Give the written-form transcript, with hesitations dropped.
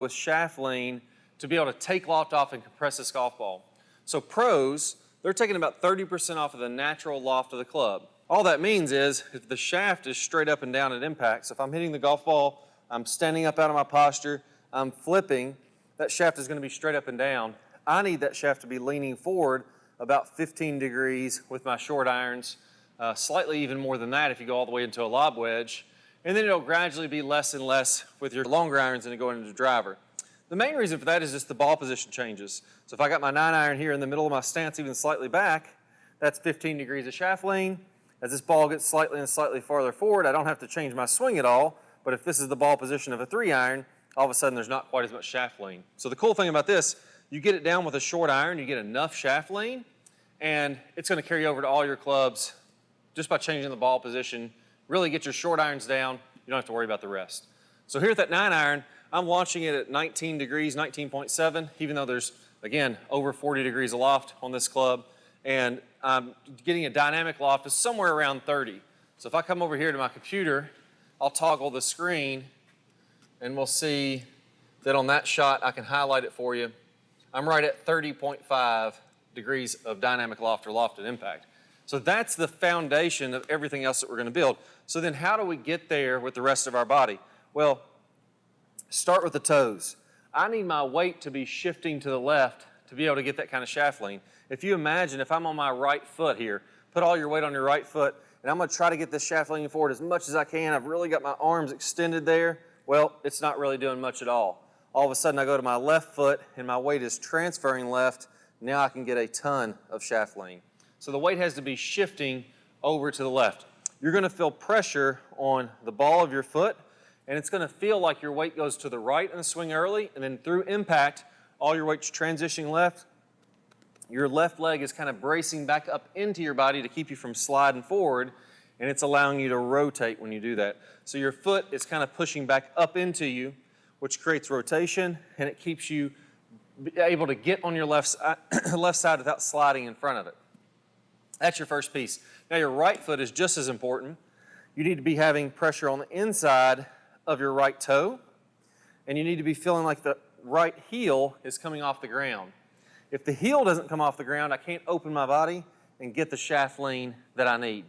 with shaft lean to be able to take loft off and compress this golf ball. So pros, they're taking about 30% off of the natural loft of the club. All that means is if the shaft is straight up and down at impact, so if I'm hitting the golf ball, I'm standing up out of my posture, I'm flipping, that shaft is going to be straight up and down. I need that shaft to be leaning forward about 15 degrees with my short irons, slightly even more than that if you go all the way into a lob wedge, and then it'll gradually be less and less with your longer irons and going into the driver. The main reason for that is just the ball position changes. So if I got my 9-iron here in the middle of my stance, even slightly back, that's 15 degrees of shaft lean. As this ball gets slightly and slightly farther forward, I don't have to change my swing at all, but if this is the ball position of a 3-iron, all of a sudden there's not quite as much shaft lean. So the cool thing about this, you get it down with a short iron, you get enough shaft lean, and it's going to carry over to all your clubs just by changing the ball position. Really get your short irons down, you don't have to worry about the rest. So here at that 9-iron, I'm launching it at 19 degrees, 19.7, even though there's, again, over 40 degrees of loft on this club, and I'm getting a dynamic loft of somewhere around 30. So if I come over here to my computer, I'll toggle the screen, and we'll see that on that shot, I can highlight it for you. I'm right at 30.5 degrees of dynamic loft or loft at impact. So that's the foundation of everything else that we're going to build. So then how do we get there with the rest of our body? Well, start with the toes. I need my weight to be shifting to the left to be able to get that kind of shaft lean. If you imagine if I'm on my right foot here, put all your weight on your right foot, and I'm going to try to get this shaft leaning forward as much as I can. I've really got my arms extended there. Well, it's not really doing much at all. All of a sudden I go to my left foot and my weight is transferring left. Now I can get a ton of shaft lean. So the weight has to be shifting over to the left. You're going to feel pressure on the ball of your foot, and it's going to feel like your weight goes to the right in the swing early, and then through impact, all your weight's transitioning left. Your left leg is kind of bracing back up into your body to keep you from sliding forward, and it's allowing you to rotate when you do that. So your foot is kind of pushing back up into you, which creates rotation, and it keeps you able to get on your left side without sliding in front of it. That's your first piece. Now your right foot is just as important. You need to be having pressure on the inside of your right toe, and you need to be feeling like the right heel is coming off the ground. If the heel doesn't come off the ground, I can't open my body and get the shaft lean that I need.